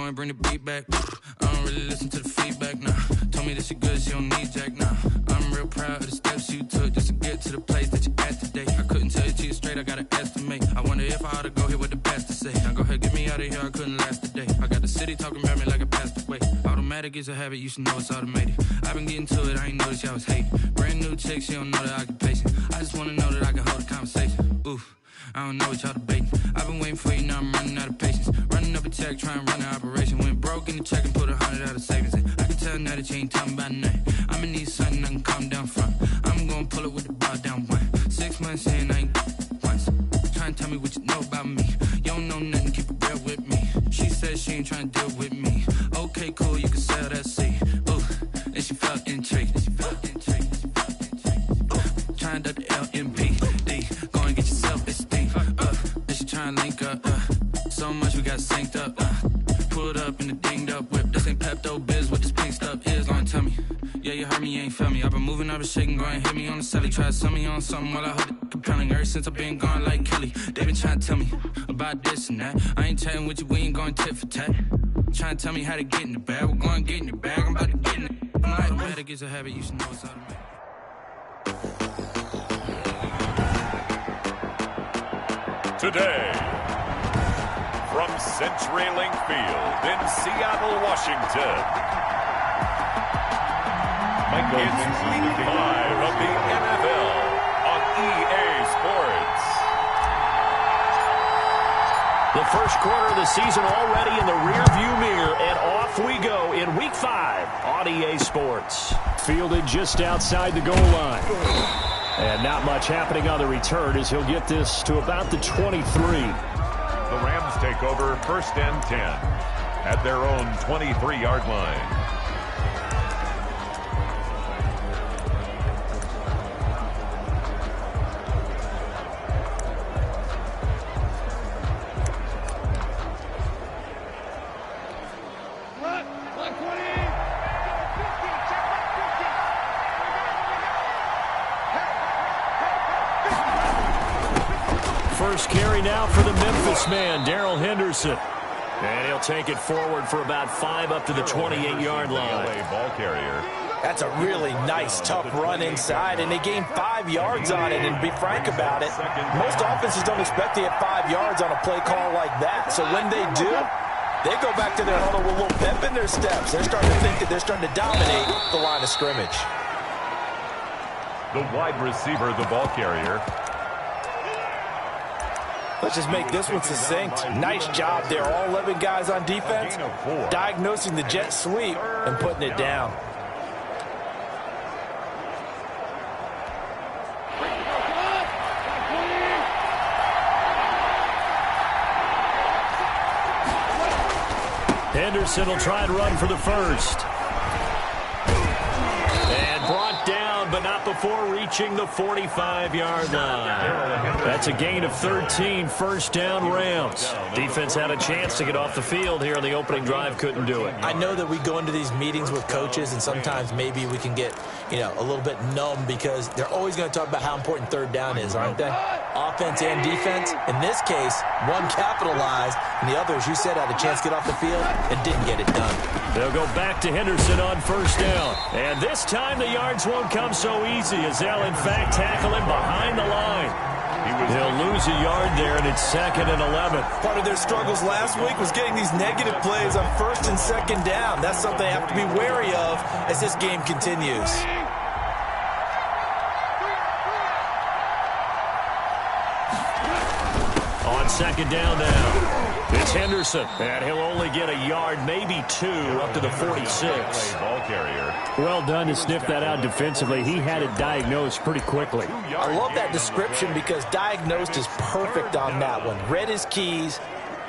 go and bring the beat back. I don't really listen to the feedback, nah. Told me that she good, she don't need Jack, nah. I'm real proud of the steps you took just to get to the place that you're at today. I couldn't tell you to you straight, I gotta estimate. I wonder if I ought to go here with the pastor say. Now go ahead, get me out of here, I couldn't last a day. I got the city talking about me like a passed away. Automatic is a habit, you should know it's automated. I've been getting to it, I ain't noticed y'all was hating. Brand new chick, she don't know the occupation. I just wanna know that I can hold a conversation. Oof, I don't know what y'all debating. I've been waiting for you, now I'm running out of patience. Running up a check, trying to run an operation. Went broke in the check and put 100 out of savings in. I can tell now that you ain't talking about nothing. I'ma need something I can calm down from. I'm gonna pull it with the bar down one. 6 months in, I ain't once. Trying to tell me what you know about me. You don't know nothing, keep it real with me. She said she ain't trying to deal with me. Okay, cool, you can sell that seed. Ooh, and she felt intrigued. Trying to the LMPD. Go and get your self-esteem. And she trying to link up. So much we got synced up. Pulled up in the dinged up whip. This ain't Pepto-Biz, what this pink stuff is. Gonna tell me. Yeah, you heard me, you ain't felt me. I've been moving, I've been shaking, go and hit me on the celly. Try to sell me on something while I hold it compelling. Ever since I've been gone like Kelly, they been trying to tell me about this and that. I ain't chatting with you, we ain't going tit for tat. Trying to tell me how to get in the bag. We're going to get in the bag, I'm about to get in it. I'm like, automatic is a habit, you should know it's automatic. Today, from CenturyLink Field in Seattle, Washington, it's Week 5 of the NFL on EA Sports. The first quarter of the season already in the rearview mirror, and off we go in Week 5 on EA Sports. Fielded just outside the goal line. And not much happening on the return as he'll get this to about the 23. The Rams take over 1st and 10 at their own 23-yard line. First carry now for the Memphis man, Darrell Henderson. And he'll take it forward for about 5 up to the 28-yard line. Ball carrier. That's a really nice, tough run inside, and they gained 5 yards on it. And to be frank about it, most offenses don't expect to get 5 yards on a play call like that. So when they do, they go back to their huddle with a little pep in their steps. They're starting to think that they're starting to dominate the line of scrimmage. The wide receiver, the ball carrier. Let's just make this one succinct. Nice job there. All 11 guys on defense diagnosing the jet sweep and putting it down. Henderson will try and run for the first. And brought down, but not before reaching the 45-yard line. That's a gain of 13, first down Rams. Defense had a chance to get off the field here on the opening drive, couldn't do it. I know that we go into these meetings with coaches, and sometimes maybe we can get, a little bit numb because they're always going to talk about how important 3rd down is, aren't they? Offense and defense. In this case, one capitalized, and the other, as you said, had a chance to get off the field and didn't get it done. They'll go back to Henderson on first down. And this time the yards won't come so easy as they'll, in fact, tackle him behind the line. They'll lose a yard there, and it's 2nd and 11. Part of their struggles last week was getting these negative plays on 1st and 2nd down. That's something they have to be wary of as this game continues. On 2nd down now. It's Henderson, and he'll only get a yard, maybe 2, up to the 46. Ball carrier. Well done to sniff that out defensively. He had it diagnosed pretty quickly. I love that description because diagnosed is perfect on that one. Read his keys,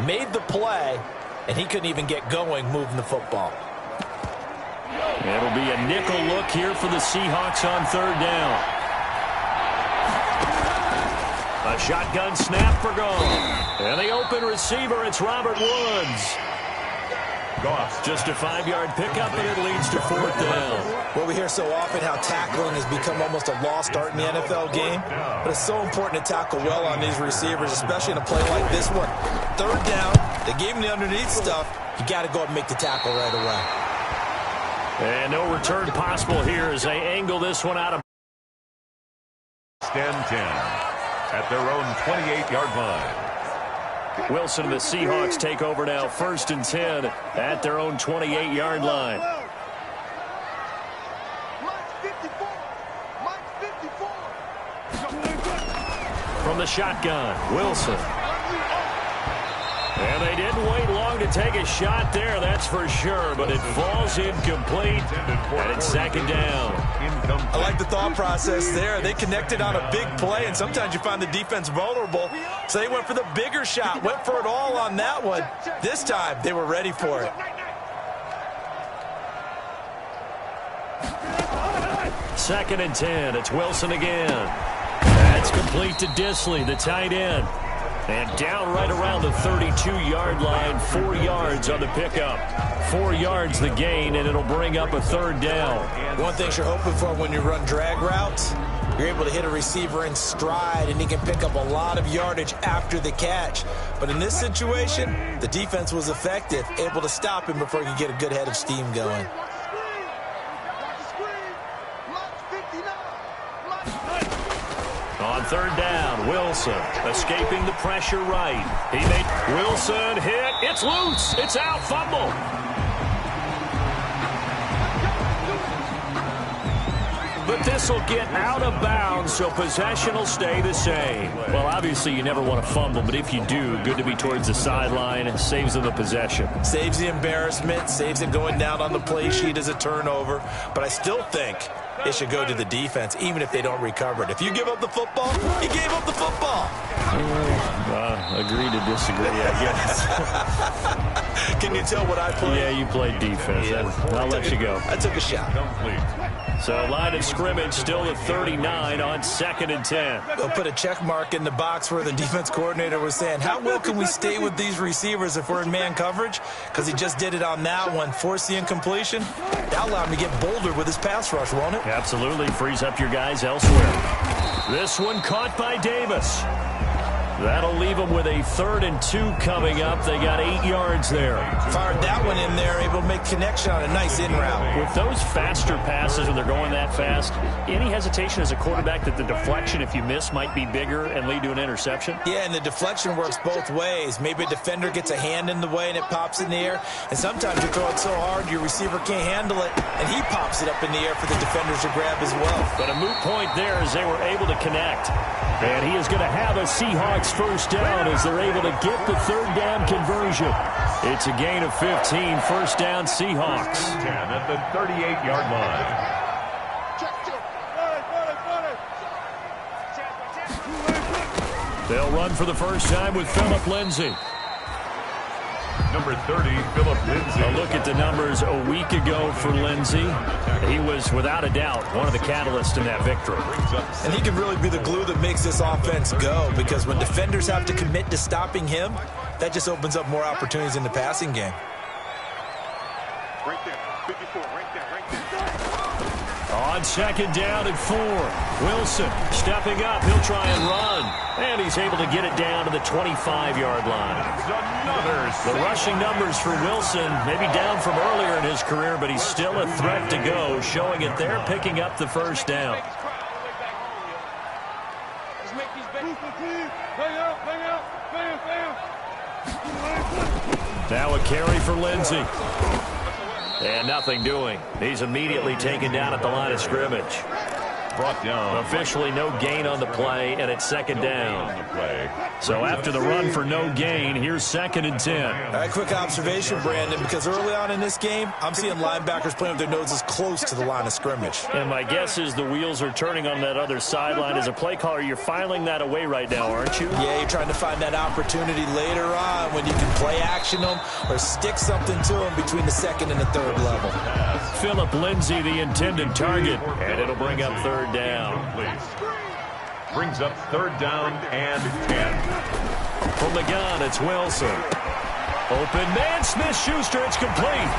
made the play, and he couldn't even get going moving the football. It'll be a nickel look here for the Seahawks on 3rd down. A shotgun snap for Goff. And the open receiver, it's Robert Woods. Goff. Just a 5-yard pickup, and it leads to 4th down. Well, we hear so often how tackling has become almost a lost art in the NFL game. But it's so important to tackle well on these receivers, especially in a play like this one. 3rd down, they gave him the underneath stuff. you got to go and make the tackle right away. And no return possible here as they angle this one out of. Stand 10 at their own 28-yard line. Wilson and the Seahawks take over now, 1st and 10 at their own 28-yard line. From the shotgun, Wilson. And they didn't wait long to take a shot there, that's for sure, but it falls incomplete, and it's 2nd down. I like the thought process there. They connected on a big play, and sometimes you find the defense vulnerable, so they went for the bigger shot, went for it all on that one. This time, they were ready for it. 2nd and 10, it's Wilson again. That's complete to Disley, the tight end. And down right around the 32-yard line, 4 yards on the pickup. 4 yards the gain, and it'll bring up a 3rd down. One thing you're hoping for when you run drag routes, you're able to hit a receiver in stride, and he can pick up a lot of yardage after the catch. But in this situation, the defense was effective, able to stop him before he could get a good head of steam going. On 3rd down, Wilson escaping the pressure right. He made Wilson hit. It's loose. It's out. Fumble. But this will get out of bounds, so possession will stay the same. Well, obviously, you never want to fumble, but if you do, good to be towards the sideline. Saves them the possession. Saves the embarrassment. Saves it going down on the play sheet as a turnover. But I still think it should go to the defense, even if they don't recover it. If you give up the football, you gave up the football. Agree to disagree, I guess. Can you tell what I played? Yeah, you played defense. Yeah. I'll let you go. I took a shot. So line of scrimmage still at 39 on 2nd and 10. They'll put a check mark in the box where the defense coordinator was saying, how well can we stay with these receivers if we're in man coverage? Because he just did it on that one, forced the incompletion. That'll allow him to get bolder with his pass rush, won't it? Absolutely. Frees up your guys elsewhere. This one caught by Davis. That'll leave them with a 3rd and 2 coming up. They got 8 yards there. Fired that one in there, able to make connection on a nice in route. With those faster passes, when they're going that fast, any hesitation as a quarterback that the deflection, if you miss, might be bigger and lead to an interception? Yeah, and the deflection works both ways. Maybe a defender gets a hand in the way and it pops in the air. And sometimes you throw it so hard your receiver can't handle it, and he pops it up in the air for the defenders to grab as well. But a moot point there as they were able to connect. And he is going to have a Seahawks 1st down as they're able to get the 3rd down conversion. It's a gain of 15, 1st down Seahawks. 10 at the 38-yard line. They'll run for the first time with Phillip Lindsay. Number 30, Phillip Lindsay. A look at the numbers a week ago for Lindsay. He was, without a doubt, one of the catalysts in that victory. And he can really be the glue that makes this offense go, because when defenders have to commit to stopping him, that just opens up more opportunities in the passing game. Right there, 54, right there. On 2nd down and 4. Wilson stepping up. He'll try and run. And he's able to get it down to the 25-yard line. The rushing numbers for Wilson, maybe down from earlier in his career, but he's still a threat to go, showing it there, picking up the 1st down. Now a carry for Lindsay. And nothing doing. He's immediately taken down at the line of scrimmage. Brought down. Officially no gain on the play, and it's 2nd down. So after the run for no gain, here's 2nd and 10. All right, quick observation, Brandon, because early on in this game, I'm seeing linebackers playing with their noses close to the line of scrimmage. And my guess is the wheels are turning on that other sideline. As a play caller, you're filing that away right now, aren't you? Yeah, you're trying to find that opportunity later on when you can play action them or stick something to them between the 2nd and the 3rd level. Phillip Lindsay, the intended target, and it'll bring up 3rd down. Brings up 3rd down and 10. From the gun, it's Wilson. Open man, Smith-Schuster, it's complete.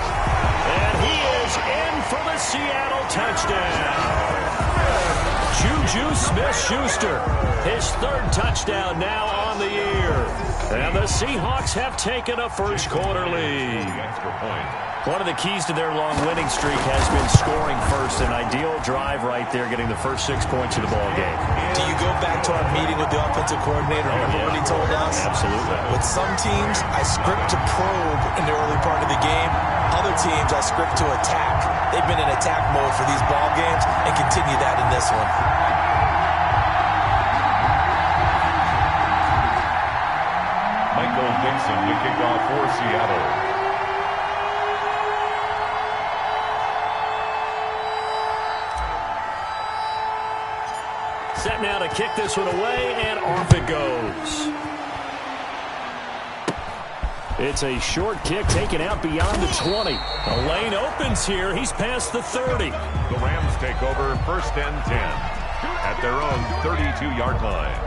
And he is in for the Seattle touchdown. Juju Smith-Schuster, his 3rd touchdown now on the year. And the Seahawks have taken a first-quarter lead. Extra point. One of the keys to their long winning streak has been scoring first. An ideal drive right there, getting the first 6 points of the ball game. Do you go back to our meeting with the offensive coordinator? Remember what he told us? Absolutely. With some teams, I script to probe in the early part of the game. Other teams, I script to attack. They've been in attack mode for these ball games and continue that in this one. Michael Dixon to kick off for Seattle. Set now to kick this one away, and off it goes. It's a short kick taken out beyond the 20. The lane opens here. He's past the 30. The Rams take over 1st and 10 at their own 32-yard line.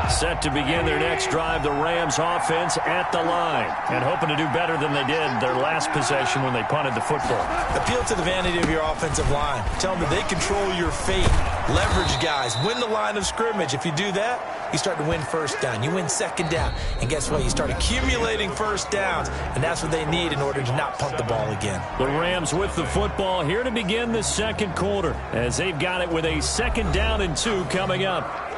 Set to begin their next drive, the Rams offense at the line. And hoping to do better than they did their last possession when they punted the football. Appeal to the vanity of your offensive line. Tell them that they control your fate. Leverage guys. Win the line of scrimmage. If you do that, you start to win first down. You win second down. And guess what? You start accumulating first downs. And that's what they need in order to not punt the ball again. The Rams with the football here to begin the second quarter, as they've got it with a 2nd down and 2 coming up.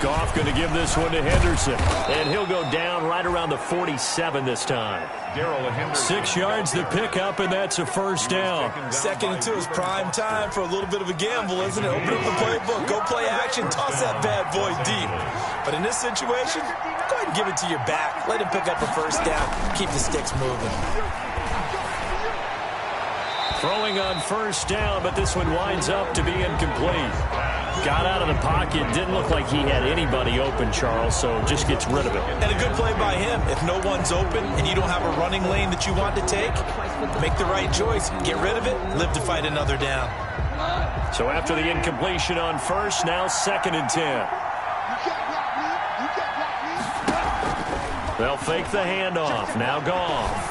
Goff going to give this one to Henderson. And he'll go down right around the 47 this time. 6 yards to pick up, and that's a first down. 2nd and 2 is prime time for a little bit of a gamble, isn't it? Open up the playbook. Go play action. Toss that bad boy deep. But in this situation, go ahead and give it to your back. Let him pick up a first down. Keep the sticks moving. Throwing on first down, but this one winds up to be incomplete. Got out of the pocket. Didn't look like he had anybody open, Charles, so just gets rid of it. And a good play by him. If no one's open and you don't have a running lane that you want to take, make the right choice. Get rid of it. Live to fight another down. So after the incompletion on first, now 2nd and 10. They'll fake the handoff. Now Goff.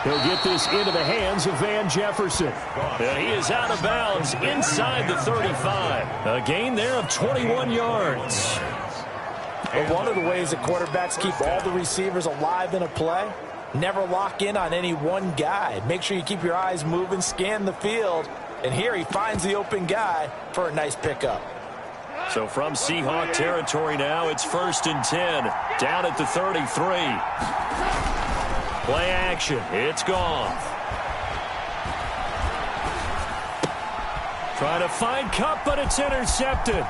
He'll get this into the hands of Van Jefferson. And he is out of bounds inside the 35. A gain there of 21 yards. But one of the ways that quarterbacks keep all the receivers alive in a play, never lock in on any one guy. Make sure you keep your eyes moving, scan the field. And here he finds the open guy for a nice pickup. So from Seahawk territory now, it's 1st and 10. Down at the 33. Play action. It's Goff. Trying to find Kupp, but it's intercepted.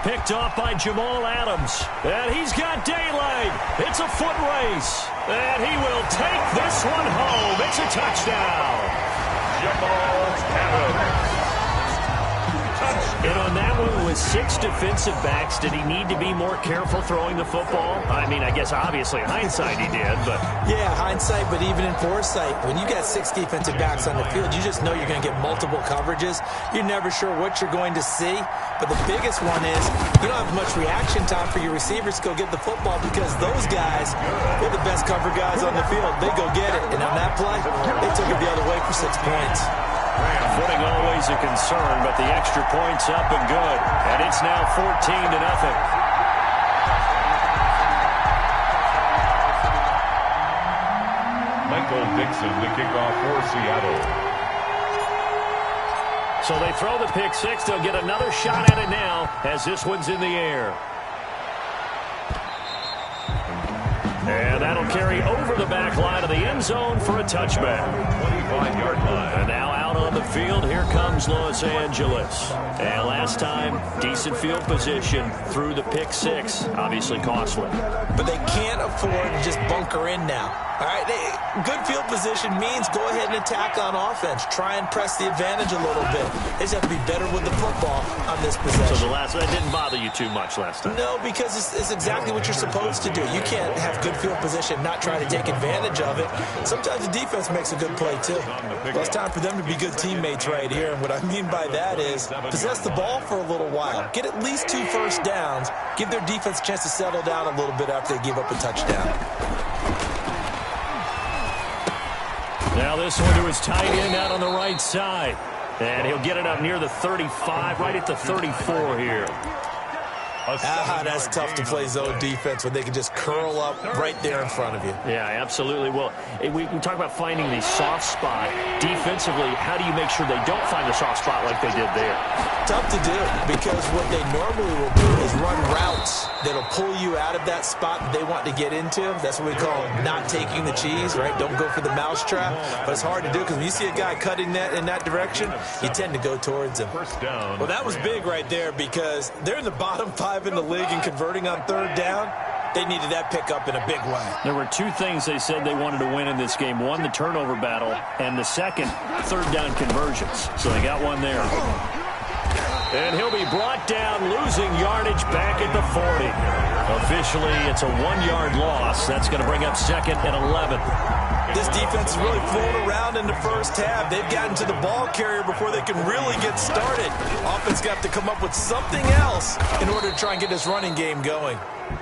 Picked off by Jamal Adams. And he's got daylight. It's a foot race. And he will take this one home. It's a touchdown. Jamal Adams. And on that one, with 6 defensive backs, did he need to be more careful throwing the football? I mean, I guess obviously hindsight he did, but... Yeah, hindsight, but even in foresight, when you got 6 defensive backs on the field, you just know you're going to get multiple coverages. You're never sure what you're going to see. But the biggest one is you don't have much reaction time for your receivers to go get the football because those guys, they're the best cover guys on the field. They go get it. And on that play, they took it the other way for 6 points. Footing always a concern, but the extra point's up and good. And it's now 14-0. Michael Dixon to kick off for Seattle. So they throw the pick six. They'll get another shot at it now as this one's in the air. And that'll carry over the back line of the end zone for a touchback. 25-yard line. And now out on the field. Here comes Los Angeles. And last time, decent field position through the pick six. Obviously costly. But they can't afford to just bunker in now. All right, good field position means go ahead and attack on offense. Try and press the advantage a little bit. They just have to be better with the football on this possession. So that didn't bother you too much last time? No, because it's exactly what you're supposed to do. You can't have good field position, not try to take advantage of it. Sometimes the defense makes a good play, too. Well, it's time for them to be good teammates right here. And what I mean by that is possess the ball for a little while. Get at least 2 first downs. Give their defense a chance to settle down a little bit after they give up a touchdown. Now this one to his tight end out on the right side. And he'll get it up near the 35, right at the 34 here. That's tough to play zone defense when they can just curl up right there in front of you. Yeah, absolutely. Well, we talk about finding the soft spot. Defensively, how do you make sure they don't find the soft spot like they did there? Tough to do, because what they normally will do is run routes that'll pull you out of that spot that they want to get into. That's what we call not taking the cheese, right? Don't go for the mousetrap. But it's hard to do because when you see a guy cutting that in that direction, you tend to go towards him. Well, that was big right there because they're in the bottom 5 in the league and converting on 3rd down. They needed that pickup in a big way. There were 2 things they said they wanted to win in this game. One, the turnover battle, and the second, 3rd down conversions. So they got one there. And he'll be brought down, losing yardage back at the 40. Officially, it's a 1-yard loss. That's going to bring up 2nd and 11. This defense is really flown around in the first half. They've gotten to the ball carrier before they can really get started. Offense got to come up with something else in order to try and get this running game going.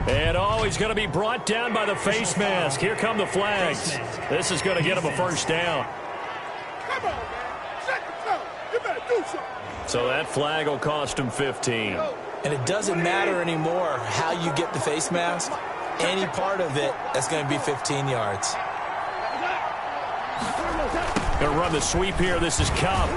And he's going to be brought down by the face mask. Here come the flags. This is going to get him a first down. Come on, man. Second down. You better do something. So that flag will cost him 15. And it doesn't matter anymore how you get the face mask. Any part of it, that's going to be 15 yards. Going to run the sweep here. This is Cup.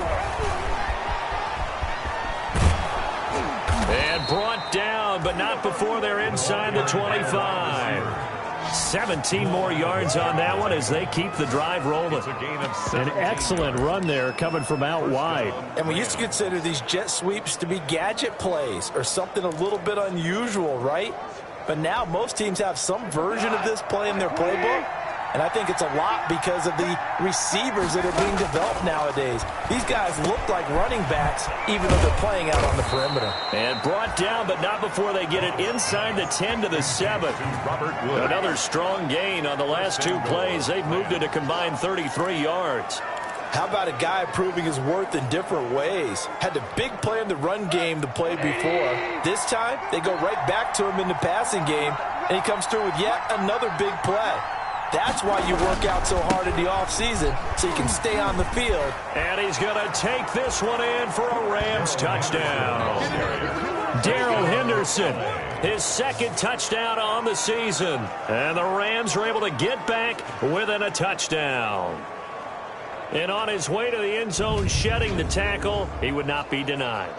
And brought down, but not before they're inside the 25. 17 more yards on that one as they keep the drive rolling. An excellent run there coming from out wide. And we used to consider these jet sweeps to be gadget plays or something a little bit unusual, right? But now most teams have some version of this play in their playbook. And I think it's a lot because of the receivers that are being developed nowadays. These guys look like running backs, even though they're playing out on the perimeter. And brought down, but not before they get it inside the 10 to the 7. Another strong gain on the last 2 plays. They've moved it a combined 33 yards. How about a guy proving his worth in different ways? Had the big play in the run game the play before. This time, they go right back to him in the passing game, and he comes through with yet another big play. That's why you work out so hard in the offseason, so you can stay on the field. And he's going to take this one in for a Rams touchdown. Darrell Henderson, his 2nd touchdown on the season. And the Rams are able to get back within a touchdown. And on his way to the end zone, shedding the tackle, he would not be denied.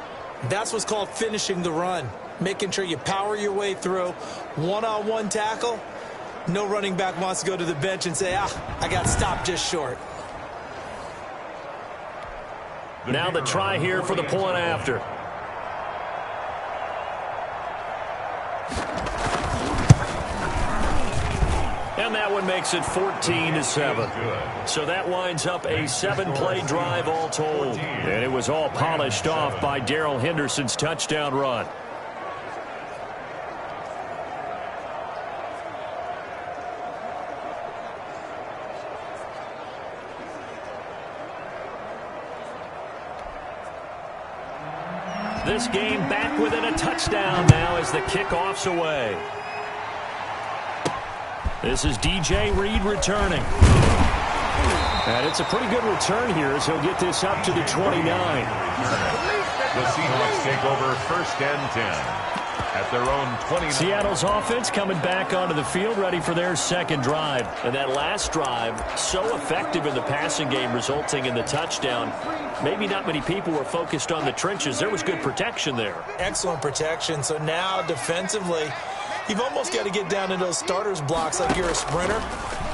That's what's called finishing the run, making sure you power your way through. One-on-one tackle. No running back wants to go to the bench and say, I got stopped just short. Now the try here for the point after. And that one makes it 14-7. So that winds up a 7-play drive all told. And it was all polished off by Darrell Henderson's touchdown run. This game back within a touchdown now as the kickoff's away. This is DJ Reed returning. And it's a pretty good return here as he'll get this up to the 29. The Seahawks take over 1st and 10 at their own 29. Seattle's offense coming back onto the field, ready for their 2nd drive. And that last drive, so effective in the passing game, resulting in the touchdown. Maybe not many people were focused on the trenches. There was good protection there. Excellent protection. So now defensively, you've almost got to get down into those starters blocks like you're a sprinter.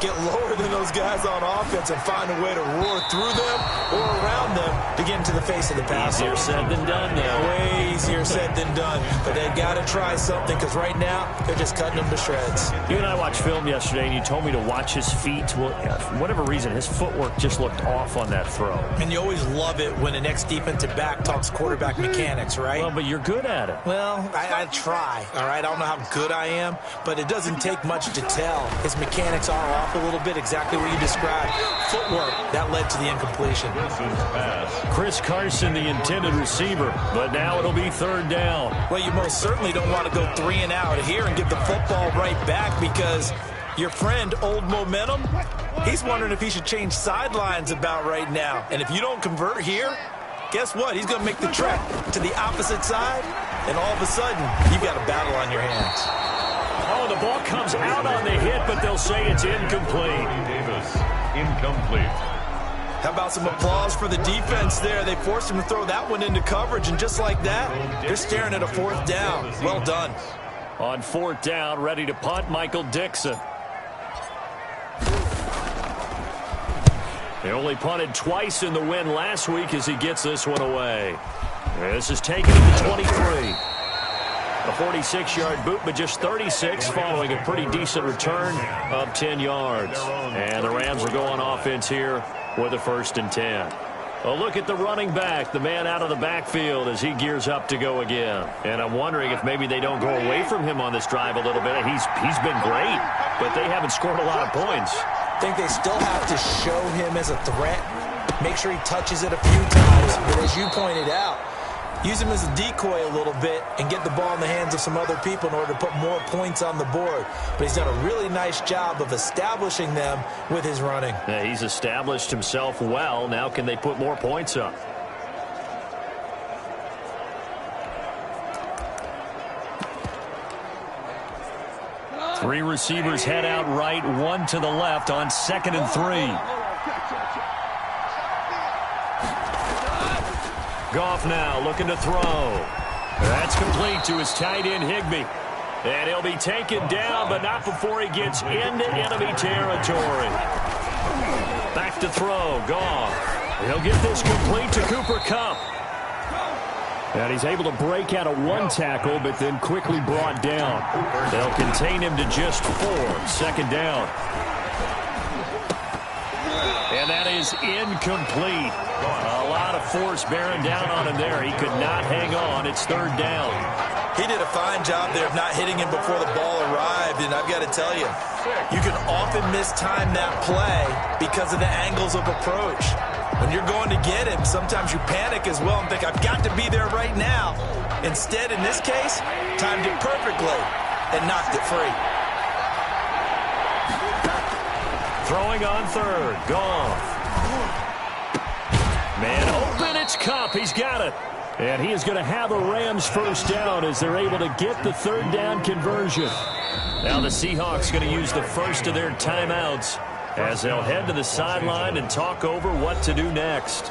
get lower than those guys on offense and find a way to roar through them or around them to get into the face of the passer. Easier said than done now. Way easier said than done. But they've got to try something because right now they're just cutting them to shreds. You and I watched film yesterday, and you told me to watch his feet. Well, for whatever reason, his footwork just looked off on that throw. And you always love it when the next defensive back talks quarterback mechanics, right? Well, but you're good at it. Well, I try, all right? I don't know how good I am, but it doesn't take much to tell. His mechanics are off a little bit, exactly what you described. Footwork, that led to the incompletion. Chris Carson, the intended receiver, but now it'll be third down. Well, you most certainly don't want to go 3 and out here and give the football right back because your friend, Old Momentum, he's wondering if he should change sidelines about right now. And if you don't convert here, guess what? He's going to make the trek to the opposite side, and all of a sudden, you've got a battle on your hands. Oh, the ball comes out on the hit, but they'll say it's incomplete. Davis, incomplete. How about some applause for the defense there? They forced him to throw that one into coverage, and just like that, they're staring at a 4th down. Well done. On 4th down, ready to punt, Michael Dixon. They only punted twice in the win last week as he gets this one away. This is taken to the 23. A 46-yard boot, but just 36 following a pretty decent return of 10 yards. And the Rams will go on offense here with a 1st and 10. A look at the running back, the man out of the backfield as he gears up to go again. And I'm wondering if maybe they don't go away from him on this drive a little bit. He's been great, but they haven't scored a lot of points. I think they still have to show him as a threat. Make sure he touches it a few times. But as you pointed out, use him as a decoy a little bit and get the ball in the hands of some other people in order to put more points on the board. But he's done a really nice job of establishing them with his running. Yeah, he's established himself well. Now can they put more points up? Three receivers head out right, one to the left on 2nd and 3. Goff now looking to throw. That's complete to his tight end, Higbee. And he'll be taken down, but not before he gets into enemy territory. Back to throw, Goff. He'll get this complete to Cooper Kupp. And he's able to break out of 1 tackle, but then quickly brought down. They'll contain him to just 4. 2nd down. And that is incomplete. A lot of force bearing down on him there. He could not hang on. It's 3rd down. He did a fine job there of not hitting him before the ball arrived. And I've got to tell you, you can often mistime that play because of the angles of approach. When you're going to get him, sometimes you panic as well and think, I've got to be there right now. Instead, in this case, timed it perfectly and knocked it free. Throwing on 3rd. Goff. Man open, it's Kupp. He's got it. And he is going to have a Rams 1st down as they're able to get the 3rd down conversion. Now the Seahawks going to use the first of their timeouts as they'll head to the sideline and talk over what to do next.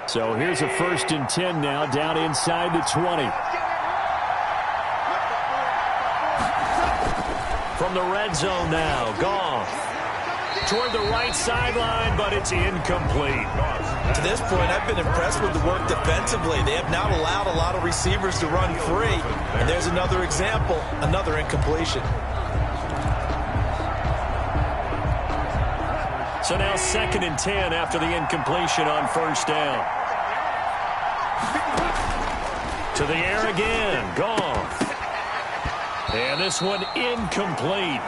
So here's a 1st and 10 now down inside the 20. From the red zone now, Goff toward the right sideline, but it's incomplete. To this point, I've been impressed with the work defensively. They have not allowed a lot of receivers to run free. And there's another example, another incompletion. So now 2nd and 10 after the incompletion on 1st down. To the air again, Goff. And this one incomplete.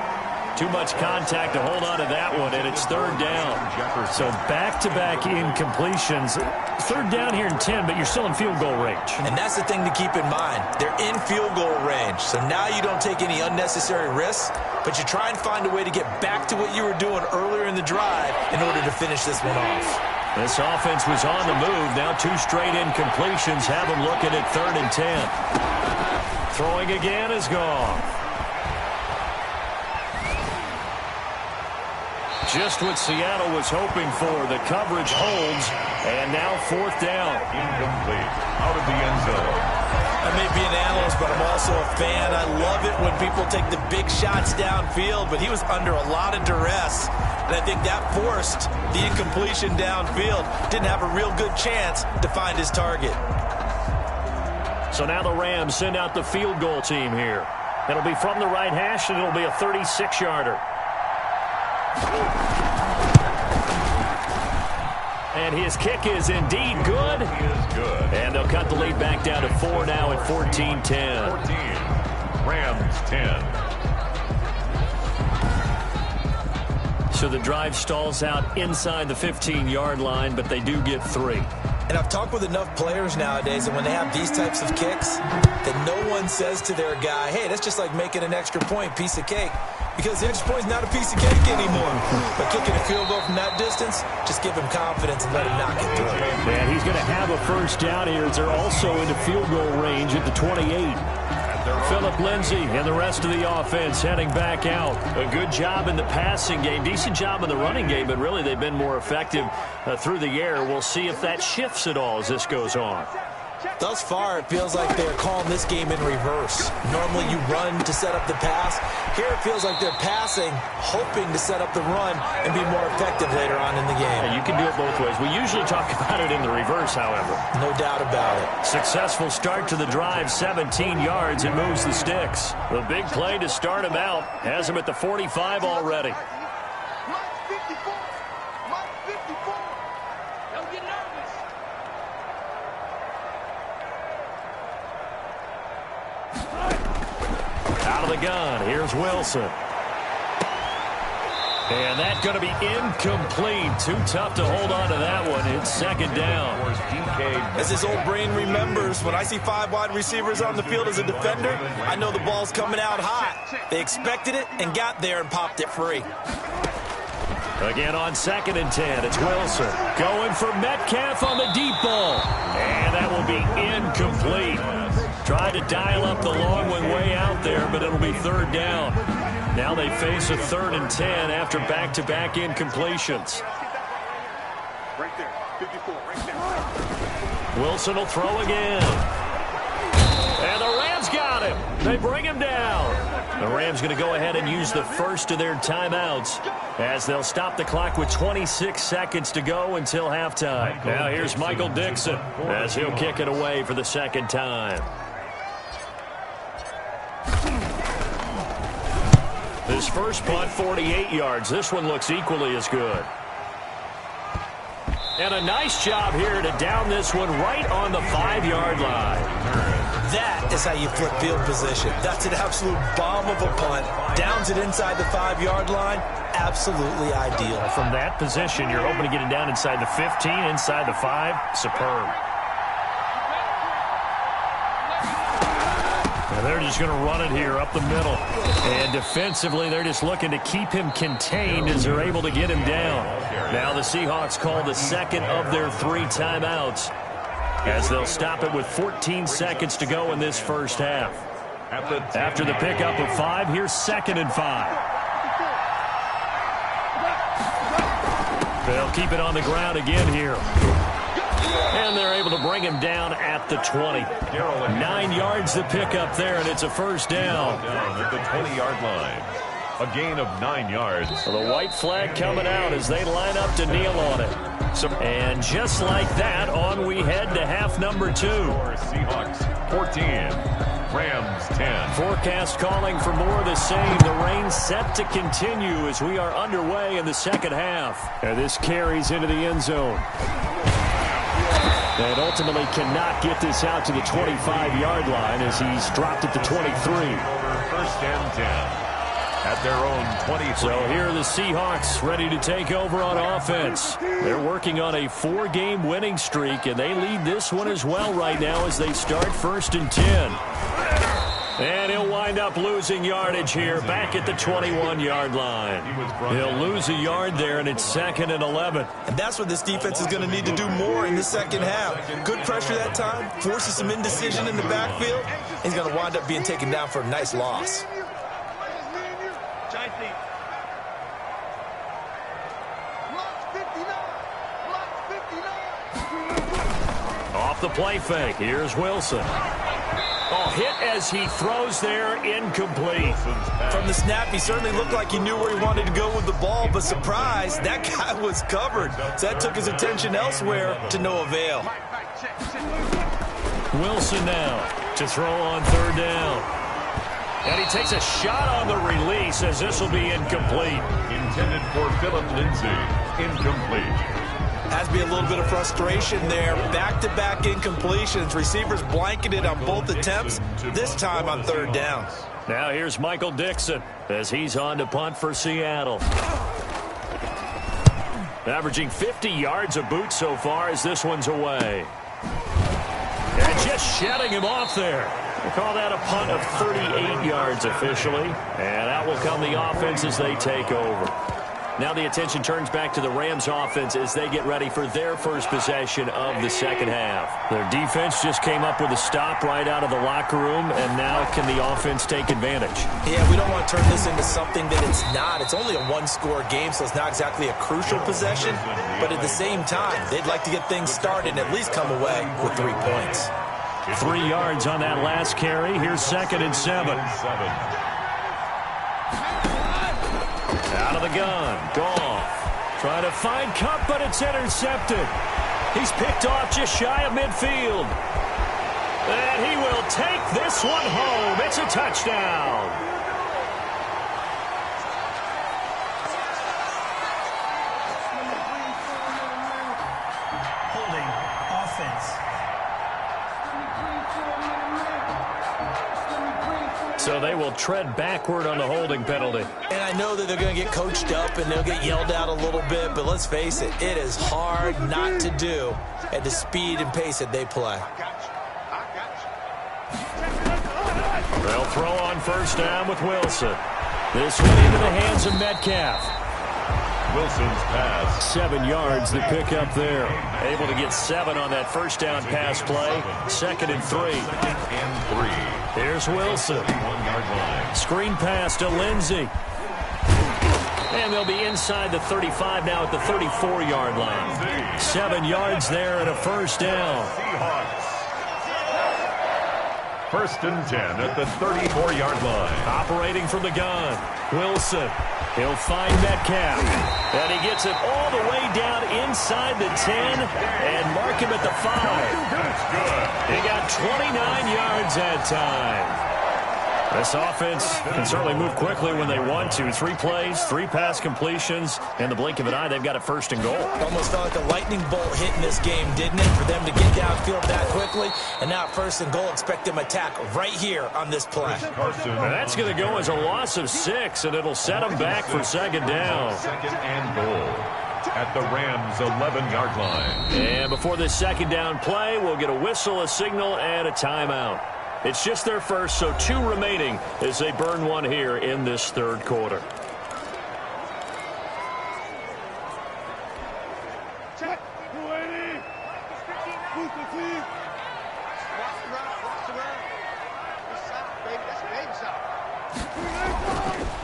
Too much contact to hold on to that one, and it's 3rd down. So back-to-back incompletions. 3rd down here in 10, but you're still in field goal range. And that's the thing to keep in mind. They're in field goal range. So now you don't take any unnecessary risks, but you try and find a way to get back to what you were doing earlier in the drive in order to finish this one off. This offense was on the move. Now 2 straight incompletions have them looking at 3rd and 10. Throwing again is Goff. Just what Seattle was hoping for. The coverage holds, And now 4th down. Incomplete. Out of the end zone. I may be an analyst, but I'm also a fan. I love it when people take the big shots downfield, but he was under a lot of duress. And I think that forced the incompletion downfield. Didn't have a real good chance to find his target. So now the Rams send out the field goal team here. It'll be from the right hash, and it'll be a 36-yarder. And his kick is indeed good. He is good. And they'll cut the lead back down to 4 now at 14-10. 14. Rams 10. So the drive stalls out inside the 15-yard line, but they do get 3. And I've talked with enough players nowadays, and when they have these types of kicks, that no one says to their guy, hey, that's just like making an extra point, piece of cake. Because the extra point is not a piece of cake anymore. But kicking a field goal from that distance, just give him confidence and let him knock it through. And he's going to have a first down here as they're also into field goal range at the 28. Phillip Lindsay and the rest of the offense heading back out. A good job in the passing game, decent job in the running game, but really they've been more effective through the air. We'll see if that shifts at all as this goes on. Thus far, it feels like they're calling this game in reverse. Normally you run to set up the pass. Here it feels like they're passing, hoping to set up the run and be more effective later on in the game. Yeah, you can do it both ways. We usually talk about it in the reverse, however. No doubt about it. Successful start to the drive, 17 yards, and moves the sticks. The big play to start him out has him at the 45 already. Out of the gun, here's Wilson. And that's going to be incomplete. Too tough to hold on to that one. It's 2nd down. As his old brain remembers, when I see 5 wide receivers on the field as a defender, I know the ball's coming out hot. They expected it and got there and popped it free. Again on 2nd and 10, it's Wilson. Going for Metcalf on the deep ball. And that will be incomplete. Tried to dial up the long one way out there, but it'll be 3rd down. Now they face a 3rd and 10 after back-to-back incompletions. Right there, 54, right there. Wilson will throw again. And the Rams got him. They bring him down. The Rams going to go ahead and use the first of their timeouts as they'll stop the clock with 26 seconds to go until halftime. Now here's Michael Dixon as he'll kick it away for the 2nd time. His first punt, 48 yards. This one looks equally as good. And a nice job here to down this one right on the 5-yard line. That is how you flip field position. That's an absolute bomb of a punt. Downs it inside the 5-yard line. Absolutely ideal. From that position, you're hoping to get it down inside the 15, inside the 5. Superb. And they're just going to run it here up the middle. And defensively, they're just looking to keep him contained as they're able to get him down. Now the Seahawks call the 2nd of their 3 timeouts as they'll stop it with 14 seconds to go in this first half. After the pickup of 5, here's 2nd and 5. They'll keep it on the ground again here. And they're able to bring him down at the 20. 9 yards to pick up there, and it's a first down. At the 20-yard line. A gain of 9 yards. So the white flag coming out as they line up to kneel on it. And just like that, on we head to half number 2. Seahawks 14. Rams 10. Forecast calling for more of the same. The rain set to continue as we are underway in the second half. And this carries into the end zone. And ultimately cannot get this out to the 25-yard line as he's dropped at the 23. First and 10. At their own 23. So here are the Seahawks ready to take over on offense. They're working on a 4-game winning streak, and they lead this one as well right now as they start 1st and 10. And he'll wind up losing yardage here back at the 21-yard line. He'll lose a yard there, and it's 2nd and 11. And that's what this defense is going to need to do more in the second half. Good pressure that time, forces some indecision in the backfield. He's going to wind up being taken down for a nice loss. off the play fake. Here's Wilson. Oh, hit as he throws there, incomplete. From the snap, he certainly looked like he knew where he wanted to go with the ball, but surprise, that guy was covered. So that took his attention elsewhere to no avail. Wilson now to throw on third down. And he takes a shot on the release as this will be incomplete. Intended for Philip Lindsay. Incomplete. Has to be a little bit of frustration there. Back-to-back incompletions. Receivers blanketed on both attempts, this time on third down. Now here's Michael Dixon as he's on to punt for Seattle. Averaging 50 yards a boot so far as this one's away. And just shedding him off there. We'll call that a punt of 38 yards officially. And that will come the offense as they take over. Now the attention turns back to the Rams offense as they get ready for their first possession of the second half. Their defense just came up with a stop right out of the locker room, and now can the offense take advantage? Yeah, we don't want to turn this into something that it's not. It's only a one-score game, so it's not exactly a crucial possession. But at the same time, they'd like to get things started and at least come away with 3 points. 3 yards on that last carry. Here's 2nd and 7. Out of the gun. Goff. Trying to find Kupp, but it's intercepted. He's picked off just shy of midfield. And he will take this one home. It's a touchdown. Holding offense. So they will tread backward on the holding penalty. And I know that they're going to get coached up and they'll get yelled at a little bit, but let's face it, it is hard not to do at the speed and pace that they play. They'll throw on first down with Wilson. This one into the hands of Metcalf. Wilson's pass. 7 yards to pick up there. Able to get 7 on that first down pass play. 2nd and 3. 2nd and 3. Here's Wilson. 1-yard line. Screen pass to Lindsay. And they'll be inside the 35 now at the 34-yard line. 7 yards there and a first down. Seahawks. 1st and 10 at the 34-yard line. Operating from the gun. Wilson. He'll find Metcalf. And he gets it all the way down inside the 10 and mark him at the 5. That's good. He got 29 yards that time. This offense can certainly move quickly when they want to. 3 plays, 3 pass completions. In the blink of an eye, they've got it 1st and goal. Almost felt like a lightning bolt hit in this game, didn't it? For them to get downfield that quickly. And now 1st and goal, expect them to attack right here on this play. And that's going to go as a loss of 6, and it'll set them back for 2nd down. 2nd and goal at the Rams' 11-yard line. And before this 2nd down play, we'll get a whistle, a signal, and a timeout. It's just their first, so 2 remaining as they burn 1 here in this 3rd quarter. Check. 280. Move the team.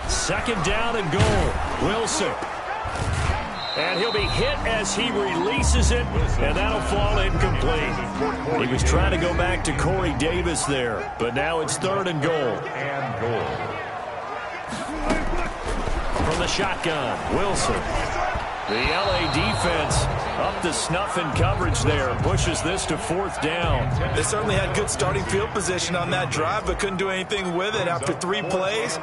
Second down and goal. Wilson. And he'll be hit as he releases it, and that'll fall incomplete. He was trying to go back to Corey Davis there, but now it's 3rd and goal. And goal. From the shotgun, Wilson. The LA defense up to snuff in coverage there, pushes this to 4th down. They certainly had good starting field position on that drive, but couldn't do anything with it after 3 plays.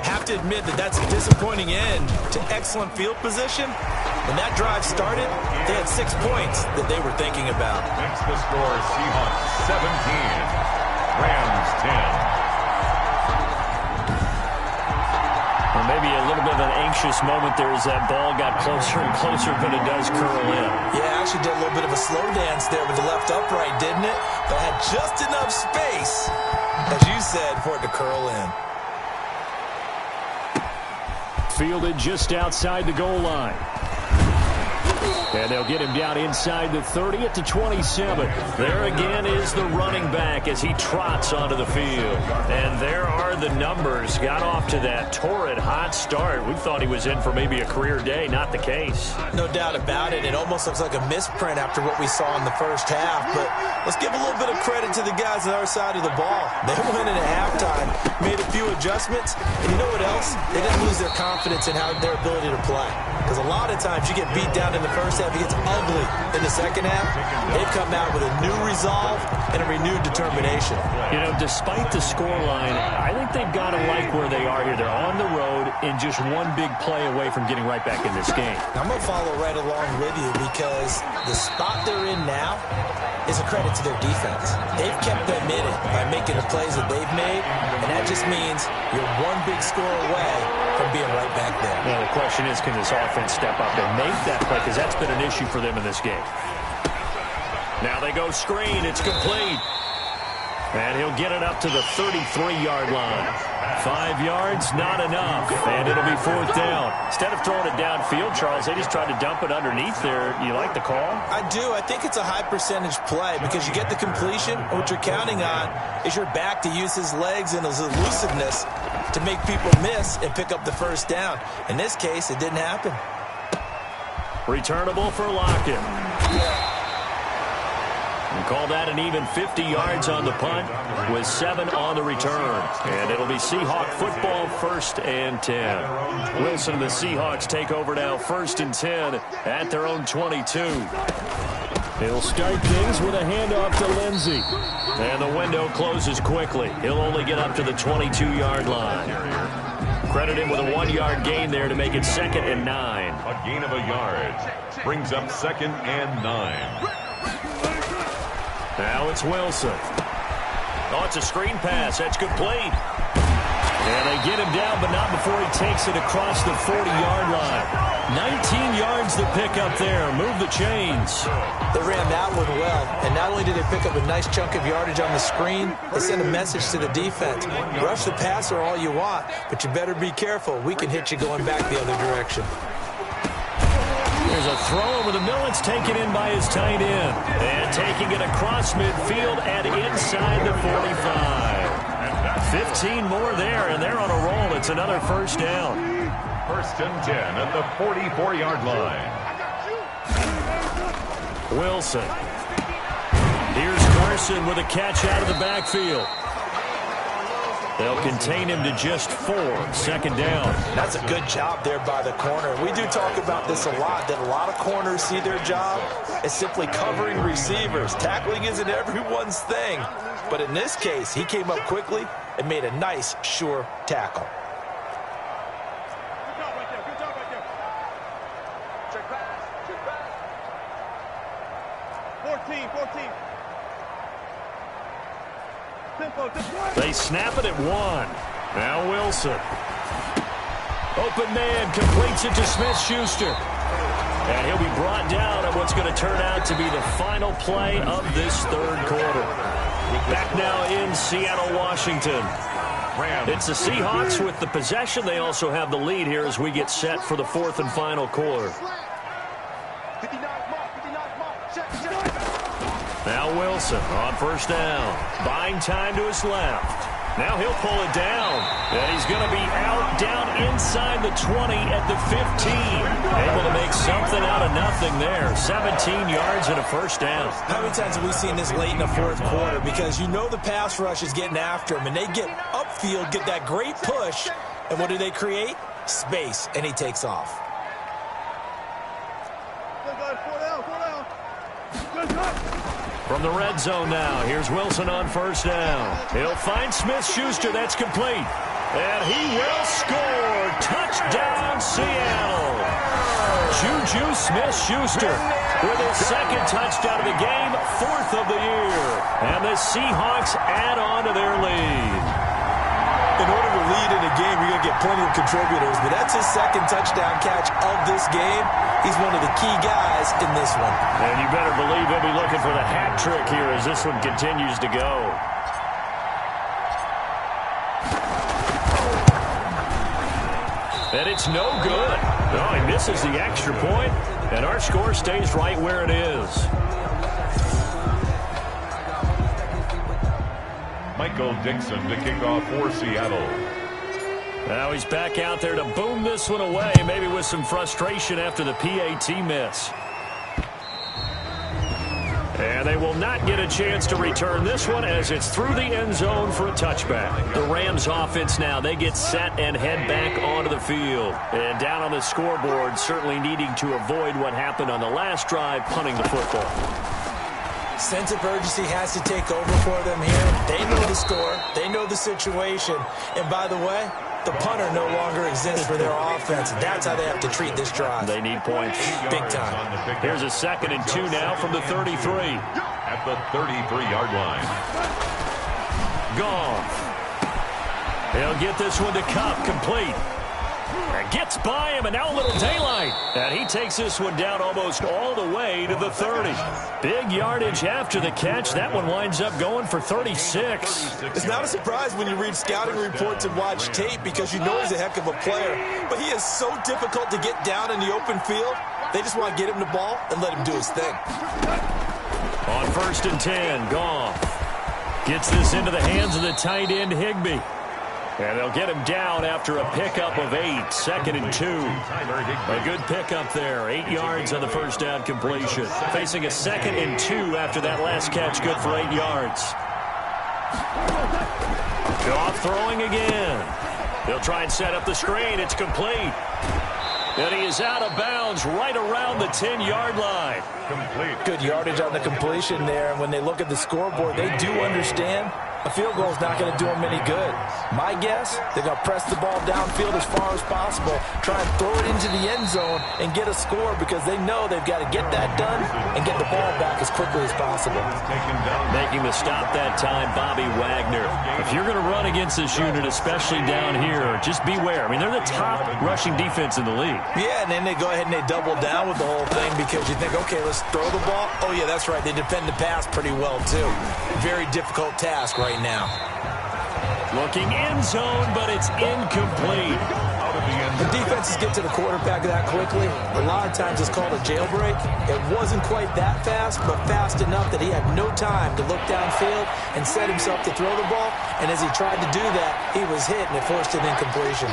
Have to admit that that's a disappointing end to excellent field position. When that drive started, they had 6 points that they were thinking about. Makes the score Seahawks 17, Rams 10. Or maybe a little bit of an anxious moment there as that ball got closer and closer, but it does curl in. Yeah, actually did a little bit of a slow dance there with the left upright, didn't it? But had just enough space, as you said, for it to curl in. Fielded just outside the goal line. And they'll get him down inside the 30 at the 27. There again is the running back as he trots onto the field. And there are the numbers. Got off to that torrid hot start. We thought he was in for maybe a career day. Not the case. No doubt about it. It almost looks like a misprint after what we saw in the first half. But let's give a little bit of credit to the guys on our side of the ball. They went in at halftime, made a few adjustments. And you know what else? They didn't lose their confidence in their ability to play. Because a lot of times you get beat down in the first half, it gets ugly in the second half. They've come out with a new resolve and a renewed determination. You know, despite the scoreline, I think they've got to like where they are here. They're on the road and just one big play away from getting right back in this game. I'm going to follow right along with you because the spot they're in now is a credit to their defense. They've kept them in it by making the plays that they've made, and that just means you're one big score away from being right back there. Well, the question is, can this offense step up and make that play? Because that's been an issue for them in this game. Now they go screen. It's complete. And he'll get it up to the 33-yard line. 5 yards, not enough. And it'll be 4th down. Instead of throwing it downfield, Charles, they just tried to dump it underneath there. You like the call? I do. I think it's a high-percentage play because you get the completion. What you're counting on is your back to use his legs and his elusiveness to make people miss and pick up the first down. In this case, it didn't happen. Returnable for Lockett. And call that an even 50 yards on the punt with 7 on the return. And it'll be Seahawk football, 1st and 10. Wilson and the Seahawks take over now, 1st and 10 at their own 22. He'll start things with a handoff to Lindsey. And the window closes quickly. He'll only get up to the 22-yard line. Credit him with a 1-yard gain there to make it 2nd and 9. A gain of a yard brings up 2nd and 9. Now it's Wilson. Oh, it's a screen pass. That's complete. And they get him down, but not before he takes it across the 40-yard line. 19 yards to pick up there. Move the chains. They ran that one well, and not only did they pick up a nice chunk of yardage on the screen, they sent a message to the defense. Rush the passer all you want, but you better be careful. We can hit you going back the other direction. There's a throw over the middle. It's taken in by his tight end. And taking it across midfield and inside the 45. 15 more there, and they're on a roll. It's another 1st down. 1st and 10 at the 44-yard line. Wilson. Here's Carson with a catch out of the backfield. They'll contain him to just 4. 2nd down. That's a good job there by the corner. We do talk about this a lot, that a lot of corners see their job as simply covering receivers. Tackling isn't everyone's thing. But in this case, he came up quickly and made a nice, sure tackle. Good job right there. Good job right there. Check pass. Check pass. 14. They snap it at 1. Now Wilson. Open man completes it to Smith-Schuster. And he'll be brought down on what's going to turn out to be the final play of this 3rd quarter. Back now in Seattle, Washington. It's the Seahawks with the possession. They also have the lead here as we get set for the 4th and final quarter. Now Wilson on 1st down. Buying time to his left. Now he'll pull it down. And he's going to be out down inside the 20 at the 15. Able to make something out of nothing there. 17 yards and a 1st down. How many times have we seen this late in the 4th quarter? Because you know the pass rush is getting after him. And they get upfield, get that great push. And what do they create? Space. And he takes off. From the red zone now, here's Wilson on 1st down. He'll find Smith-Schuster. That's complete. And he will score. Touchdown, Seattle. Juju Smith-Schuster with his 2nd touchdown of the game, 4th of the year. And the Seahawks add on to their lead. In order to lead in a game, you're going to get plenty of contributors, but that's his 2nd touchdown catch of this game. He's one of the key guys in this one. And you better believe he'll be looking for the hat trick here as this one continues to go. And it's no good. No, he misses the extra point. And our score stays right where it is. Michael Dixon to kick off for Seattle. Now he's back out there to boom this one away, maybe with some frustration after the PAT miss. And they will not get a chance to return this one as it's through the end zone for a touchback. The Rams offense now, they get set and head back onto the field. And down on the scoreboard, certainly needing to avoid what happened on the last drive, punting the football. Sense of urgency has to take over for them here. They know the score. They know the situation. And by the way, the punter no longer exists for their offense. That's how they have to treat this drive. They need points. Big time. Here's a 2nd and 2 now from the 33. At the 33-yard line. Goff. He'll get this one to Cup, complete. And gets by him, and now a little daylight. And he takes this one down almost all the way to the 30. Big yardage after the catch. That one winds up going for 36. It's not a surprise when you read scouting reports and watch tape because you know he's a heck of a player. But he is so difficult to get down in the open field. They just want to get him the ball and let him do his thing. On 1st and 10, Goff gets this into the hands of the tight end, Higbee. And they'll get him down after a pickup of 8, 2nd and 2. A good pickup there, 8 yards on the first down completion. Facing a 2nd and 2 after that last catch, good for 8 yards. Goff throwing again. They'll try and set up the screen. It's complete. And he is out of bounds right around the 10-yard line. Complete. Good yardage on the completion there. And when they look at the scoreboard, they do understand a field goal is not going to do them any good. My guess, they're going to press the ball downfield as far as possible, try and throw it into the end zone and get a score because they know they've got to get that done and get the ball back as quickly as possible. Making the stop that time, Bobby Wagner. If you're going to run against this unit, especially down here, just beware. I mean, they're the top rushing defense in the league. Yeah, and then they go ahead and they double down with the whole thing because you think, okay, let's throw the ball. Oh, yeah, that's right. They defend the pass pretty well, too. Very difficult task right now. Looking end zone, but it's incomplete. The defenses get to the quarterback that quickly. A lot of times it's called a jailbreak. It wasn't quite that fast, but fast enough that he had no time to look downfield and set himself to throw the ball. And as he tried to do that, he was hit, and it forced an incompletion.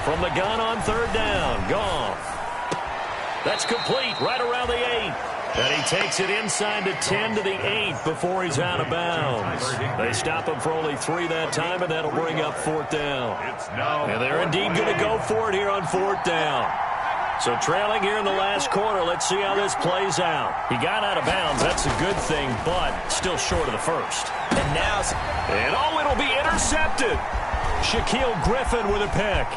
From the gun on 3rd down, Goff. That's complete right around the 8. And he takes it inside the 10 to the 8 before he's out of bounds. They stop him for only 3 that time, and that'll bring up 4th down. And they're indeed going to go for it here on 4th down. So trailing here in the last quarter, let's see how this plays out. He got out of bounds. That's a good thing, but still short of the first. And now, it'll be intercepted. Shaquille Griffin with a pick.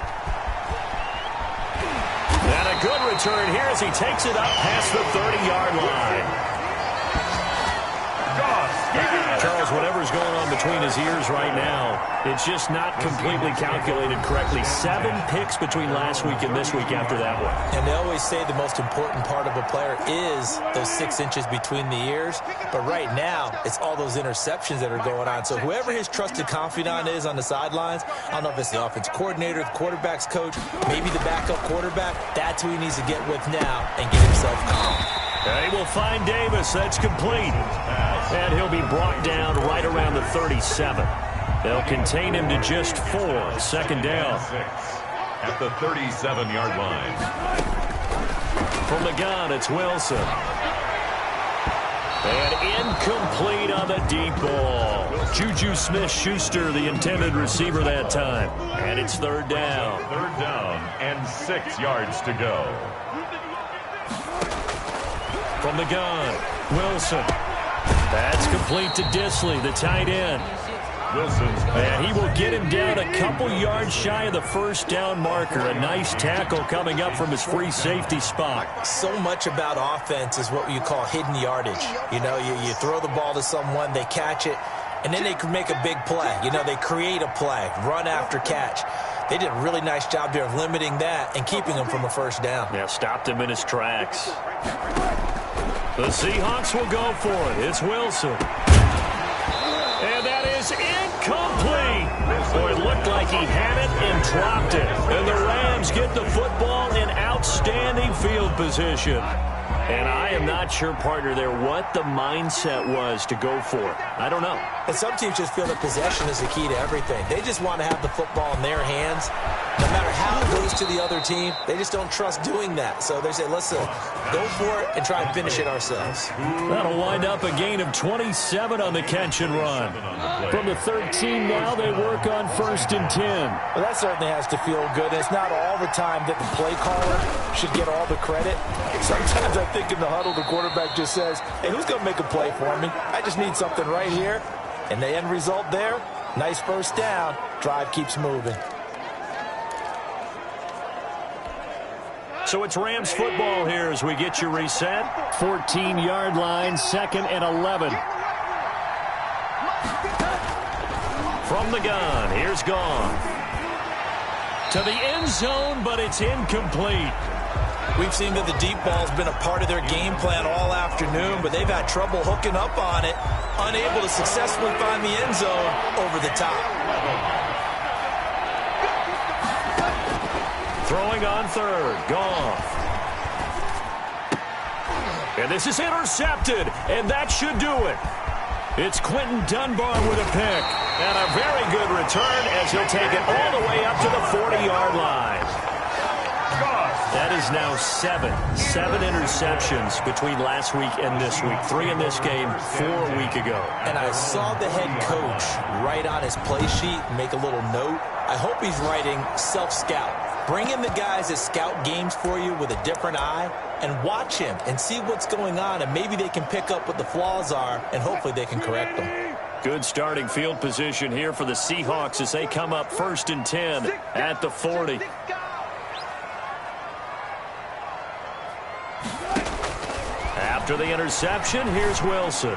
And a good return here as he takes it up past the 30-yard line. Charles, whatever's going on between his ears right now, it's just not completely calculated correctly. 7 picks between last week and this week after that one. And they always say the most important part of a player is those 6 inches between the ears. But right now, it's all those interceptions that are going on. So whoever his trusted confidant is on the sidelines, I don't know if it's the offense coordinator, the quarterback's coach, maybe the backup quarterback, that's who he needs to get with now and get himself calm. They will find Davis. That's complete. And he'll be brought down right around the 37. They'll contain him to just 4. 2nd down. At the 37-yard line. From the gun, it's Wilson. And incomplete on the deep ball. Juju Smith-Schuster, the intended receiver that time. And it's 3rd down. 3rd down and 6 yards to go. From the gun, Wilson. That's complete to Disley, the tight end. And he will get him down a couple yards shy of the 1st down marker. A nice tackle coming up from his free safety spot. So much about offense is what you call hidden yardage. You know, you throw the ball to someone, they catch it, and then they can make a big play. You know, they create a play, run after catch. They did a really nice job there of limiting that and keeping him from a 1st down. Yeah, stopped him in his tracks. The Seahawks will go for it. It's Wilson. And that is incomplete. Boy, it looked like he had it and dropped it. And the Rams get the football in outstanding field position. And I am not sure, partner, there what the mindset was to go for it. I don't know. And some teams just feel that possession is the key to everything. They just want to have the football in their hands. No matter how it goes to the other team, they just don't trust doing that. So they say, listen, go for it and try and finish it ourselves. That'll wind up a gain of 27 on the catch and run. From the 13 now, they work on 1st and 10. Well, that certainly has to feel good. It's not all the time that the play caller should get all the credit. Sometimes I think in the huddle, the quarterback just says, hey, who's going to make a play for me? I just need something right here. And the end result there, nice first down. Drive keeps moving. So it's Rams football here as we get you reset. 14-yard line, 2nd and 11. From the gun, here's Gone. To the end zone, but it's incomplete. We've seen that the deep ball's been a part of their game plan all afternoon, but they've had trouble hooking up on it, unable to successfully find the end zone over the top. Throwing on 3rd, Gone. And this is intercepted, and that should do it. It's Quentin Dunbar with a pick. And a very good return as he'll take it all the way up to the 40-yard line. That is now 7 interceptions between last week and this week. 3 in this game, 4 a week ago. And I saw the head coach write on his play sheet and make a little note. I hope he's writing self-scout. Bring in the guys that scout games for you with a different eye and watch him and see what's going on, and maybe they can pick up what the flaws are, and hopefully they can correct them. Good starting field position here for the Seahawks as they come up 1st and 10 at the 40. After the interception, here's Wilson.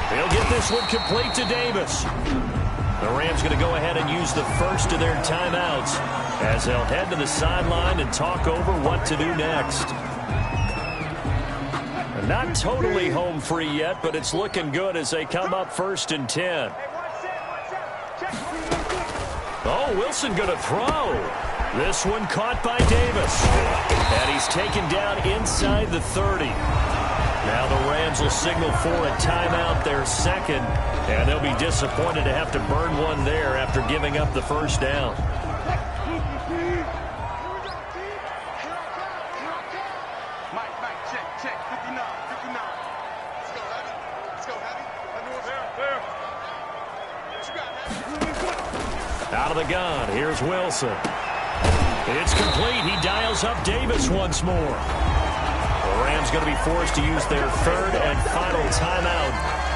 They'll get this one complete to Davis. The Rams going to go ahead and use the first of their timeouts as they'll head to the sideline and talk over what to do next. Not totally home free yet, but it's looking good as they come up 1st and 10. Oh, Wilson going to throw. This one caught by Davis. And he's taken down inside the 30. Now the Rams will signal for a timeout, their second, and they'll be disappointed to have to burn one there after giving up the first down. Out of the gun, here's Wilson. It's complete. He dials up Davis once more. The Rams going to be forced to use their 3rd and final timeout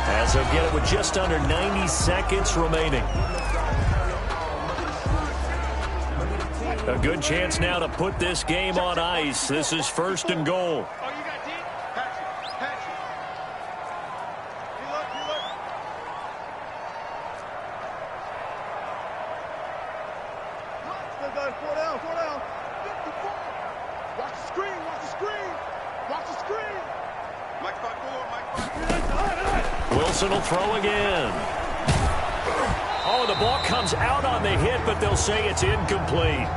as they'll get it with just under 90 seconds remaining. A good chance now to put this game on ice. This is 1st and goal. Wilson will throw again. Oh, the ball comes out on the hit, but they'll say it's incomplete.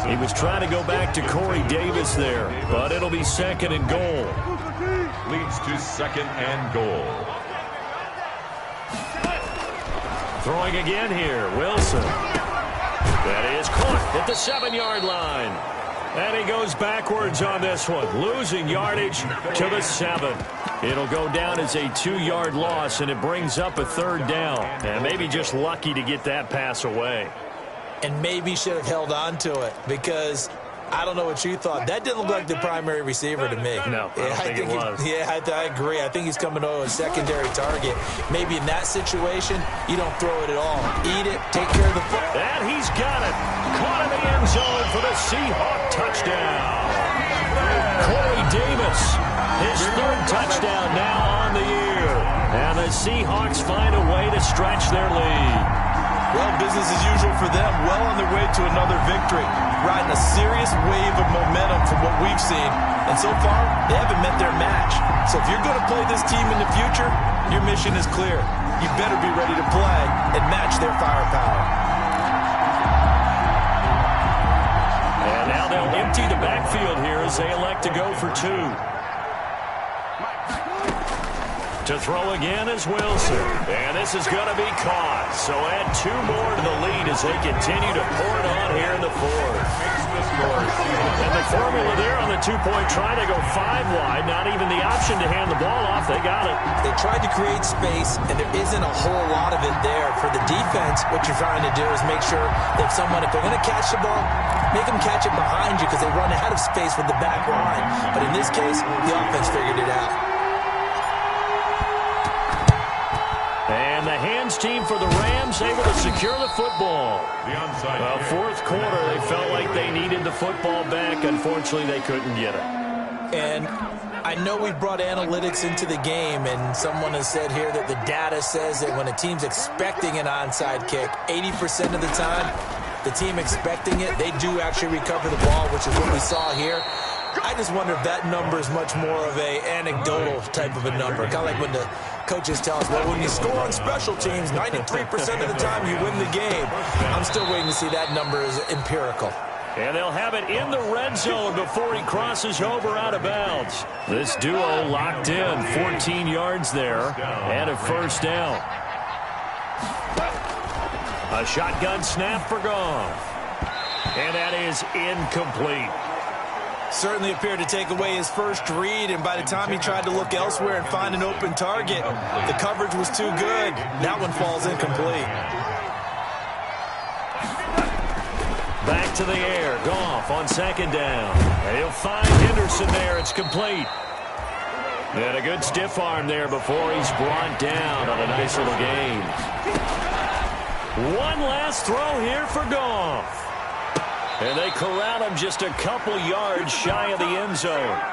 He was trying to go back to Corey Davis there, but it'll be 2nd and goal. Leads to 2nd and goal. Throwing again here, Wilson. That is caught at the 7-yard line. And he goes backwards on this one, losing yardage to the 7. It'll go down as a 2-yard loss, and it brings up a 3rd down. And maybe just lucky to get that pass away. And maybe should have held on to it because I don't know what you thought. That didn't look like the primary receiver to me. No, I don't think it was. I agree. I think he's coming to a secondary target. Maybe in that situation, you don't throw it at all. Eat it, take care of the football. And he's got it. Caught in the end zone for the Seahawk touchdown. Corey Davis, his 3rd touchdown now on the year. And the Seahawks find a way to stretch their lead. Well, business as usual for them, well on their way to another victory, riding a serious wave of momentum from what we've seen. And so far, they haven't met their match. So if you're going to play this team in the future, your mission is clear. You better be ready to play and match their firepower. And now they'll empty the backfield here as they elect to go for 2. To throw again is Wilson. And this is going to be caught. So add 2 more to the lead as they continue to pour it on here in the 4th. And the formula there on the 2-point try, they go 5 wide. Not even the option to hand the ball off. They got it. They tried to create space, and there isn't a whole lot of it there. For the defense, what you're trying to do is make sure that if they're going to catch the ball, make them catch it behind you because they run ahead of space with the back line. But in this case, the offense figured it out. And the hands team for the Rams able to secure the football. Well, 4th quarter, they felt like they needed the football back. Unfortunately, they couldn't get it. And I know we've brought analytics into the game, and someone has said here that the data says that when a team's expecting an onside kick, 80% of the time, the team expecting it, they do actually recover the ball, which is what we saw here. I just wonder if that number is much more of a anecdotal type of a number. Kind of like when the coaches tell us, well, when you score on special teams, 93% of the time you win the game. I'm still waiting to see that number is empirical. And they'll have it in the red zone before he crosses over out of bounds. This duo locked in, 14 yards there, and a 1st down. A shotgun snap for Goff. And that is incomplete. Certainly appeared to take away his first read, and by the time he tried to look elsewhere and find an open target, the coverage was too good. That one falls incomplete. Back to the air. Goff on 2nd down. And he'll find Henderson there. It's complete. And a good stiff arm there before he's brought down on a nice little gain. One last throw here for Goff. And they corral him just a couple yards shy of the end zone.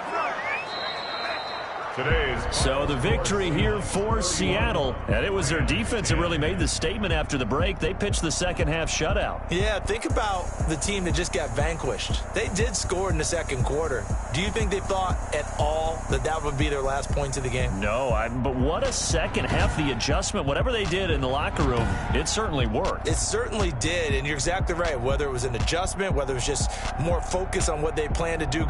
So the victory here for Seattle. And it was their defense that really made the statement after the break. They pitched the second half shutout. Yeah, think about the team that just got vanquished. They did score in the 2nd quarter. Do you think they thought at all that that would be their last points of the game? No, but what a second half. The adjustment, whatever they did in the locker room, it certainly worked. It certainly did, and you're exactly right. Whether it was an adjustment, whether it was just more focus on what they planned to do